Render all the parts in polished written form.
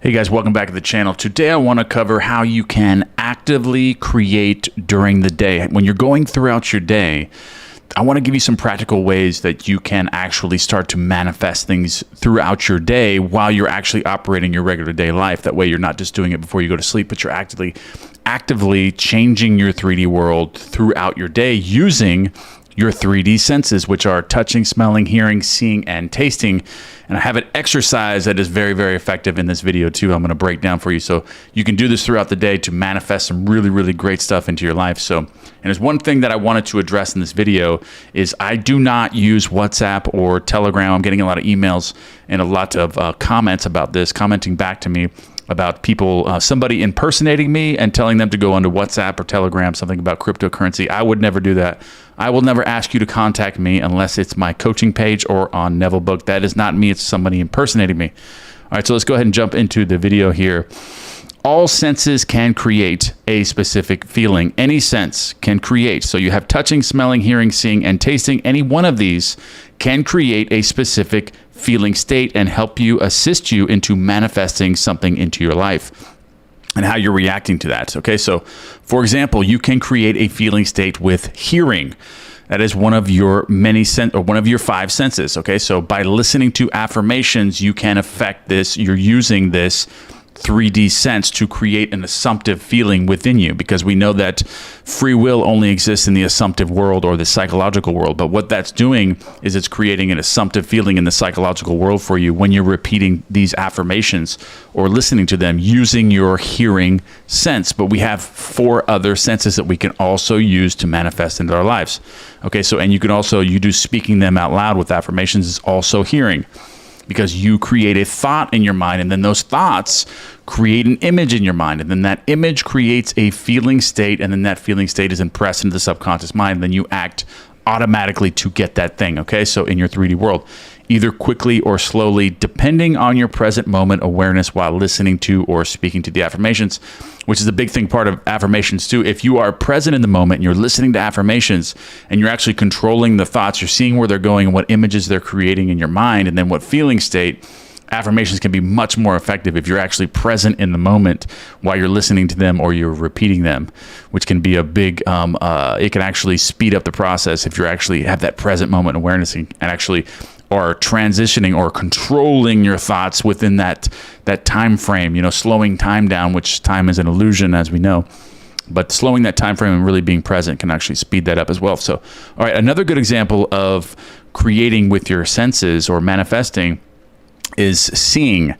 Hey guys, welcome back to the channel. Today I want to cover how you can actively create during the day. When you're going throughout your day, I want to give you some practical ways that you can actually start to manifest things throughout your day while you're actually operating your regular day life. That way you're not just doing it before you go to sleep, but you're actively changing your 3D world throughout your day using your 3D senses, which are touching, smelling, hearing, seeing, and tasting. And I have an exercise that is very, very effective in this video too. I'm going to break down for you. So you can do this throughout the day to manifest some really, really great stuff into your life. So, and there's one thing that I wanted to address in this video is I do not use WhatsApp or Telegram. I'm getting a lot of emails and a lot of comments about this, commenting back to me about people, somebody impersonating me and telling them to go onto WhatsApp or Telegram, something about cryptocurrency. I would never do that. I will never ask you to contact me unless it's my coaching page or on Neville Book. That is not me. It's somebody impersonating me. All right, so let's go ahead and jump into the video here. All senses can create a specific feeling. Any sense can create. So you have touching, smelling, hearing, seeing, and tasting. Any one of these can create a specific feeling state and help you, assist you into manifesting something into your life and how you're reacting to that. Okay, so for example, you can create a feeling state with hearing. That is one of your one of your 5 senses. Okay, so by listening to affirmations, you can affect this. You're using this 3D sense to create an assumptive feeling within you, because we know that free will only exists in the assumptive world or the psychological world. But what that's doing is it's creating an assumptive feeling in the psychological world for you when you're repeating these affirmations or listening to them using your hearing sense. But we have 4 other senses that we can also use to manifest into our lives. Okay, so and you can also, you do speaking them out loud with affirmations is also hearing, because you create a thought in your mind, and then those thoughts create an image in your mind, and then that image creates a feeling state, and then that feeling state is impressed into the subconscious mind, and then you act automatically to get that thing. Okay, so in your 3D world, either quickly or slowly, depending on your present moment awareness while listening to or speaking to the affirmations, which is a big thing part of affirmations too. If you are present in the moment and you're listening to affirmations and you're actually controlling the thoughts, you're seeing where they're going and what images they're creating in your mind, and then what feeling state, affirmations can be much more effective if you're actually present in the moment while you're listening to them or you're repeating them, which can be a big, it can actually speed up the process if you actually have that present moment awareness and actually are transitioning or controlling your thoughts within that time frame, you know, slowing time down, which time is an illusion, as we know. But slowing that time frame and really being present can actually speed that up as well. So, all right, another good example of creating with your senses or manifesting is seeing.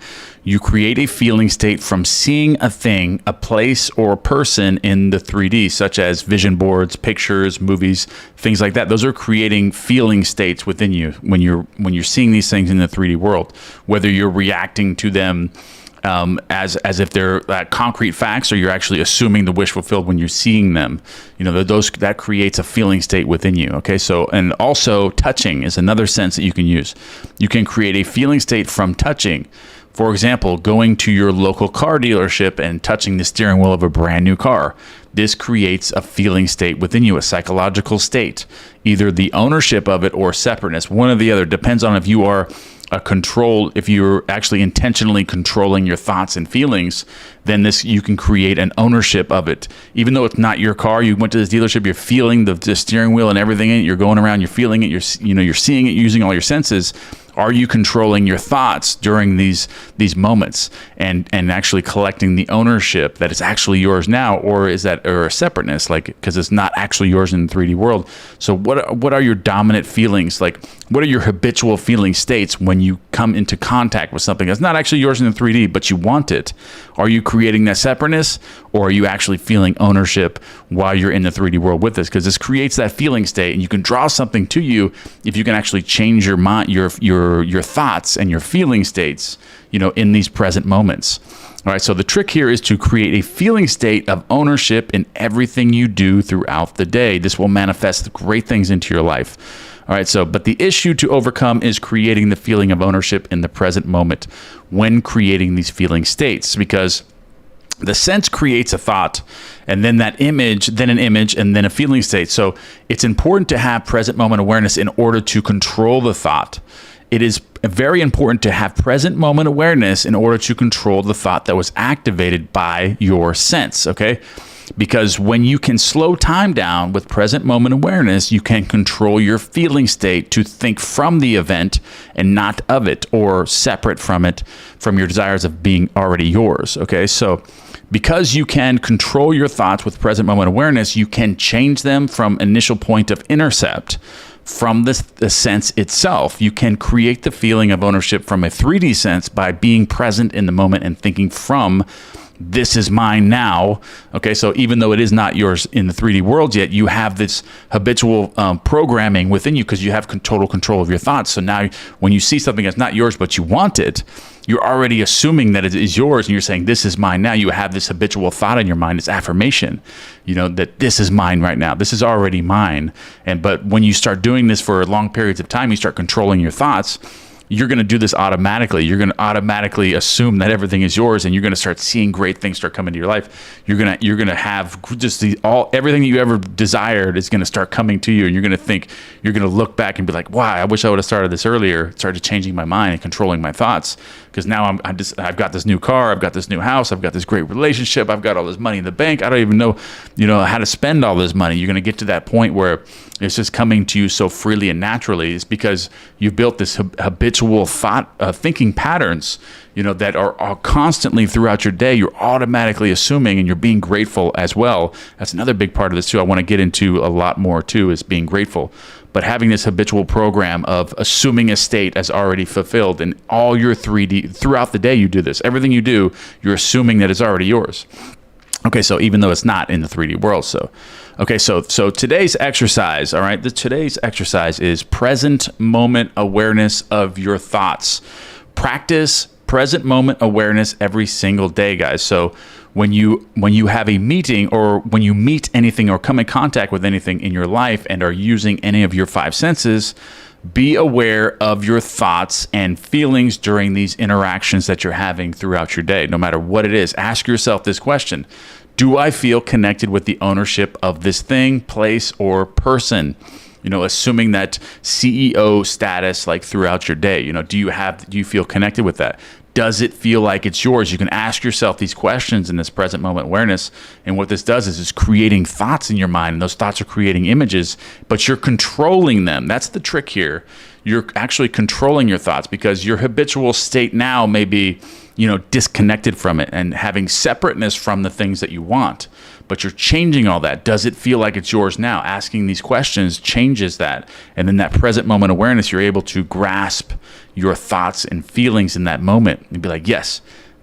You create a feeling state from seeing a thing, a place, or a person in the 3D, such as vision boards, pictures, movies, things like that. Those are creating feeling states within you when you're seeing these things in the 3D world, whether you're reacting to them as if they're concrete facts, or you're actually assuming the wish fulfilled when you're seeing them. You know, that creates a feeling state within you. Okay, so, and also touching is another sense that you can use. You can create a feeling state from touching. For example, going to your local car dealership and touching the steering wheel of a brand new car. This creates a feeling state within you, a psychological state, either the ownership of it or separateness. One or the other depends on if you are if you're actually intentionally controlling your thoughts and feelings, then you can create an ownership of it. Even though it's not your car, you went to this dealership, you're feeling the steering wheel and everything in it, you're going around, you're feeling it, you're seeing it using all your senses. Are you controlling your thoughts during these moments and actually collecting the ownership that is actually yours now, or is that a separateness, like, because it's not actually yours in the 3D world? So what are your dominant feelings? Like, what are your habitual feeling states when you come into contact with something that's not actually yours in the 3D, but you want it? Are you creating that separateness, or are you actually feeling ownership while you're in the 3D world with this? Because this creates that feeling state, and you can draw something to you if you can actually change your mind, your thoughts and your feeling states, you know, in these present moments. All right, so the trick here is to create a feeling state of ownership in everything you do throughout the day. This will manifest great things into your life. All right, so, but the issue to overcome is creating the feeling of ownership in the present moment when creating these feeling states, because the sense creates a thought, and then that image, then an image, and then a feeling state. So it's important to have present moment awareness in order to control the thought it is very important to have present moment awareness in order to control the thought that was activated by your sense, okay? Because when you can slow time down with present moment awareness, you can control your feeling state to think from the event and not of it, or separate from it, from your desires of being already yours, okay? So because you can control your thoughts with present moment awareness, you can change them from initial point of intercept from the sense itself. You can create the feeling of ownership from a 3D sense by being present in the moment and thinking from this is mine now. Okay, so even though it is not yours in the 3D world yet, you have this habitual programming within you because you have total control of your thoughts. So now when you see something that's not yours but you want it, you're already assuming that it is yours and you're saying, this is mine now. You have this habitual thought in your mind, this affirmation, that this is mine right now. This is already mine. But when you start doing this for long periods of time, you start controlling your thoughts. You're going to do this automatically. You're going to automatically assume that everything is yours, and you're going to start seeing great things start coming into your life. You're going to have just everything that you ever desired is going to start coming to you, and you're going to look back and be like, wow, I wish I would have started this earlier. Started changing my mind and controlling my thoughts, because now I've got this new car, I've got this new house, I've got this great relationship, I've got all this money in the bank. I don't even know, how to spend all this money. You're going to get to that point where it's just coming to you so freely and naturally. It's because you've built this habitual thinking patterns, that are constantly throughout your day. You're automatically assuming, and you're being grateful as well. That's another big part of this too. I want to get into a lot more too, is being grateful. But having this habitual program of assuming a state as already fulfilled in all your 3D throughout the day, you do this. Everything you do, you're assuming that it's already yours. Okay, so even though it's not in the 3D world, so today's exercise, all right, today's exercise is present moment awareness of your thoughts. Practice present moment awareness every single day, guys. So when you have a meeting, or when you meet anything or come in contact with anything in your life and are using any of your 5 senses, be aware of your thoughts and feelings during these interactions that you're having throughout your day. No matter what it is, ask yourself this question: do I feel connected with the ownership of this thing, place, or person? Assuming that CEO status, like throughout your day, do you feel connected with that? Does it feel like it's yours? You can ask yourself these questions in this present moment awareness. And what this does is it's creating thoughts in your mind, and those thoughts are creating images, but you're controlling them. That's the trick here. You're actually controlling your thoughts, because your habitual state now may be, disconnected from it and having separateness from the things that you want. But you're changing all that. Does it feel like it's yours now? Asking these questions changes that. And then that present moment awareness, you're able to grasp your thoughts and feelings in that moment and be like, yes,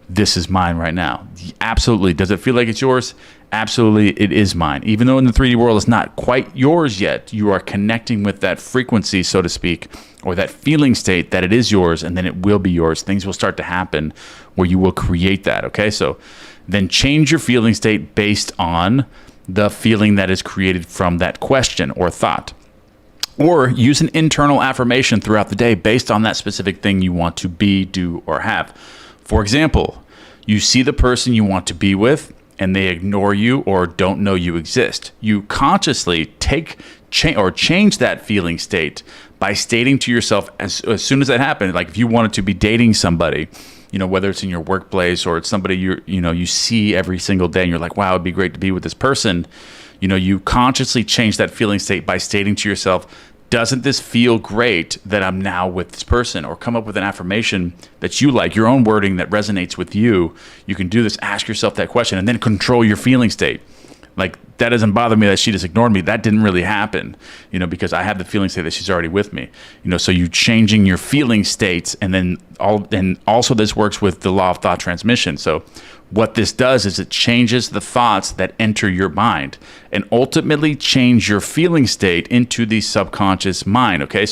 this is mine right now. Absolutely. Does it feel like it's yours? Absolutely, it is mine. Even though in the 3D world it's not quite yours yet, you are connecting with that frequency, so to speak, or that feeling state that it is yours, and then it will be yours. Things will start to happen where you will create that, okay? So then change your feeling state based on the feeling that is created from that question or thought. Or use an internal affirmation throughout the day based on that specific thing you want to be, do, or have. For example, you see the person you want to be with, and they ignore you or don't know you exist. You consciously change that feeling state by stating to yourself as soon as that happens, like if you wanted to be dating somebody, whether it's in your workplace or it's somebody you see every single day and you're like, wow, it'd be great to be with this person. You consciously change that feeling state by stating to yourself, doesn't this feel great that I'm now with this person? Or come up with an affirmation that you like, your own wording that resonates with you. You can do this, ask yourself that question, and then control your feeling state. Like, that doesn't bother me that she just ignored me. That didn't really happen, because I have the feeling state that she's already with me. So you changing your feeling states, and also this works with the law of thought transmission. So what this does is it changes the thoughts that enter your mind and ultimately change your feeling state into the subconscious mind. Okay,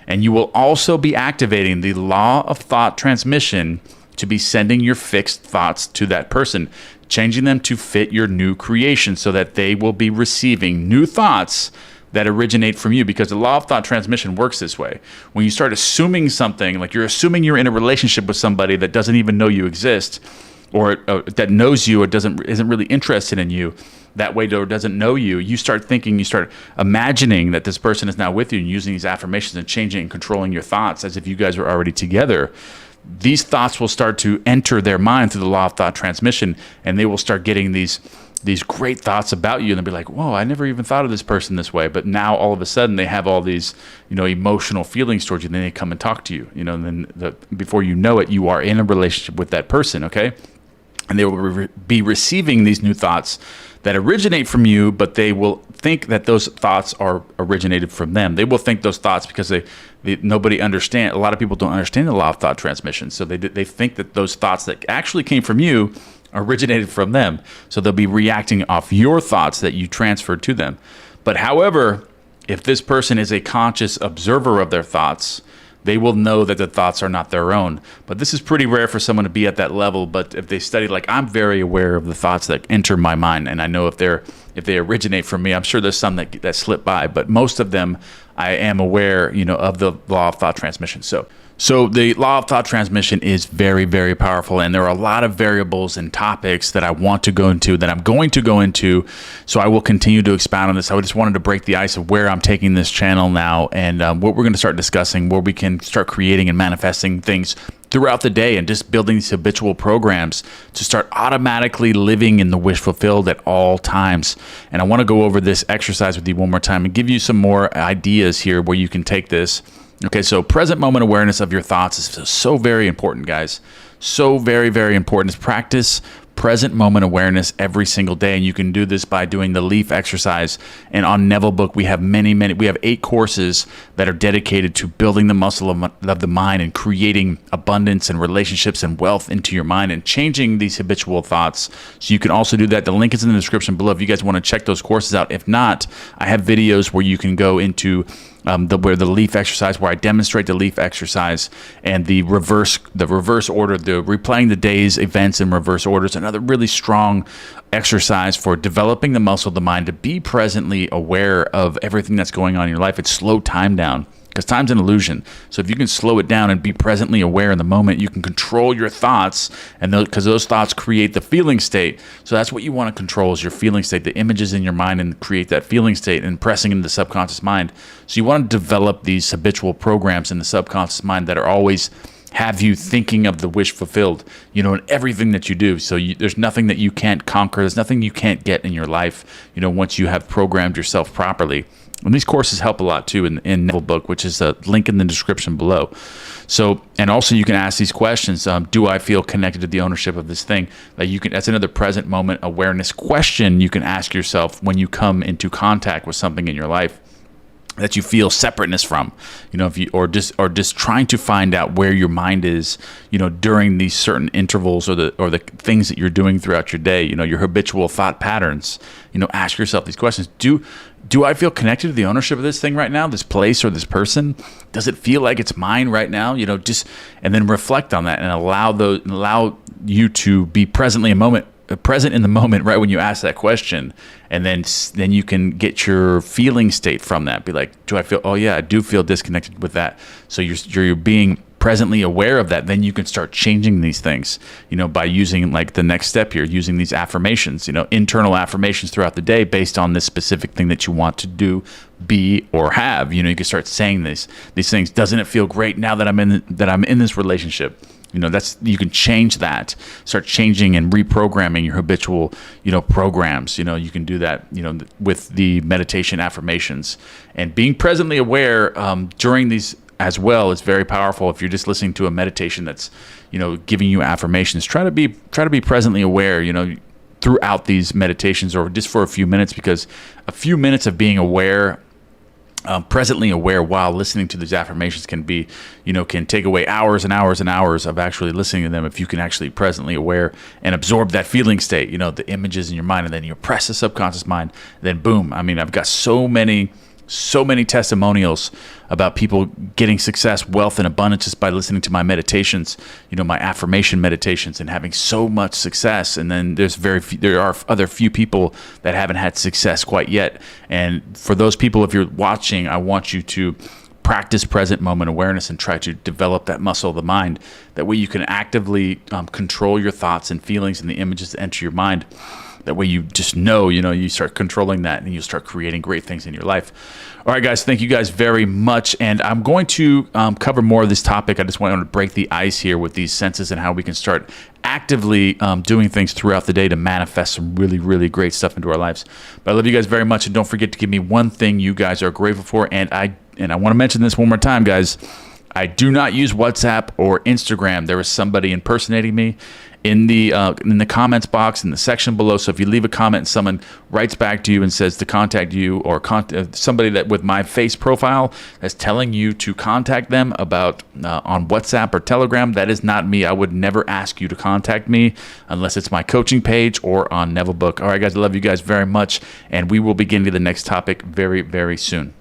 and you will also be activating the law of thought transmission to be sending your fixed thoughts to that person, changing them to fit your new creation so that they will be receiving new thoughts that originate from you, because the law of thought transmission works this way. When you start assuming something, like you're assuming you're in a relationship with somebody that doesn't even know you exist, or that knows you or isn't really interested in you that way, or doesn't know you, you start imagining that this person is now with you and using these affirmations and changing and controlling your thoughts as if you guys were already together. These thoughts will start to enter their mind through the law of thought transmission, and they will start getting these great thoughts about you, and they'll be like, whoa, I never even thought of this person this way. But now all of a sudden they have all these, emotional feelings towards you, and then they come and talk to you, and then before you know it, you are in a relationship with that person, okay? And they will be receiving these new thoughts that originate from you, but they will think that those thoughts are originated from them. They will think those thoughts because nobody understand. A lot of people don't understand the law of thought transmission, so they think that those thoughts that actually came from you originated from them. So they'll be reacting off your thoughts that you transferred to them. But however, if this person is a conscious observer of their thoughts, they will know that the thoughts are not their own. But this is pretty rare for someone to be at that level. But if they study, like, I'm very aware of the thoughts that enter my mind, and I know if they originate from me. I'm sure there's some that slip by, but most of them I am aware, of the law of thought transmission. So the law of thought transmission is very, very powerful, and there are a lot of variables and topics that I want to go into, that I'm going to go into, so I will continue to expound on this. I just wanted to break the ice of where I'm taking this channel now, and what we're going to start discussing, where we can start creating and manifesting things throughout the day and just building these habitual programs to start automatically living in the wish fulfilled at all times. And I want to go over this exercise with you one more time and give you some more ideas here where you can take this. Okay, so present moment awareness of your thoughts is so very important, guys. So very, very important. Is practice present moment awareness every single day, and you can do this by doing the LEAF exercise. And on Neville Book, we have we have 8 courses that are dedicated to building the muscle of the mind and creating abundance and relationships and wealth into your mind and changing these habitual thoughts. So you can also do that. The link is in the description below if you guys want to check those courses out. If not, I have videos where you can go into where the LEAF exercise, where I demonstrate the LEAF exercise and the reverse order, the replaying the day's events in reverse orders, another really strong exercise for developing the muscle of the mind to be presently aware of everything that's going on in your life. It's slow time down, because time's an illusion. So if you can slow it down and be presently aware in the moment, you can control your thoughts, and because those thoughts create the feeling state. So that's what you want to control, is your feeling state, the images in your mind, and create that feeling state and pressing into the subconscious mind. So you want to develop these habitual programs in the subconscious mind that are always have you thinking of the wish fulfilled, in everything that you do. So there's nothing that you can't conquer. There's nothing you can't get in your life, once you have programmed yourself properly. And these courses help a lot too in Neville Book, which is a link in the description below. So, and also you can ask these questions. Do I feel connected to the ownership of this thing? That's another present moment awareness question you can ask yourself when you come into contact with something in your life that you feel separateness from, if you or just trying to find out where your mind is, during these certain intervals or the things that you're doing throughout your day, your habitual thought patterns. Ask yourself these questions. Do I feel connected to the ownership of this thing right now, this place or this person? Does it feel like it's mine right now? And then reflect on that and allow you to be present in the moment, right when you ask that question, and then you can get your feeling state from that. Be like, do I feel? Oh yeah, I do feel disconnected with that. So you're being presently aware of that. Then you can start changing these things, by using, like, the next step here, using these affirmations, internal affirmations throughout the day based on this specific thing that you want to do, be, or have. You can start saying these things. Doesn't it feel great now that I'm in this relationship? You can change that, start changing and reprogramming your habitual, programs. You can do that, with the meditation affirmations, and being presently aware during these as well is very powerful. If you're just listening to a meditation that's, giving you affirmations, try to be presently aware, throughout these meditations, or just for a few minutes, because a few minutes of being aware, presently aware while listening to these affirmations can take away hours and hours and hours of actually listening to them, if you can actually presently aware and absorb that feeling state, the images in your mind, and then you press the subconscious mind, then boom. I've got so many testimonials about people getting success, wealth, and abundance just by listening to my meditations, my affirmation meditations, and having so much success. And then there are other few people that haven't had success quite yet. And for those people, if you're watching, I want you to practice present moment awareness and try to develop that muscle of the mind. That way you can actively control your thoughts and feelings and the images that enter your mind. That way you just know, you start controlling that and you start creating great things in your life. All right, guys, thank you guys very much. And I'm going to cover more of this topic. I just want to break the ice here with these senses and how we can start actively doing things throughout the day to manifest some really, really great stuff into our lives. But I love you guys very much. And don't forget to give me one thing you guys are grateful for. And I want to mention this one more time, guys. I do not use WhatsApp or Instagram. There is somebody impersonating me in the comments box in the section below. So if you leave a comment and someone writes back to you and says to contact you, or somebody that with my face profile that's telling you to contact them about on WhatsApp or Telegram, that is not me. I would never ask you to contact me unless it's my coaching page or on Neville Book. All right, guys, I love you guys very much, and we will begin to the next topic very, very soon.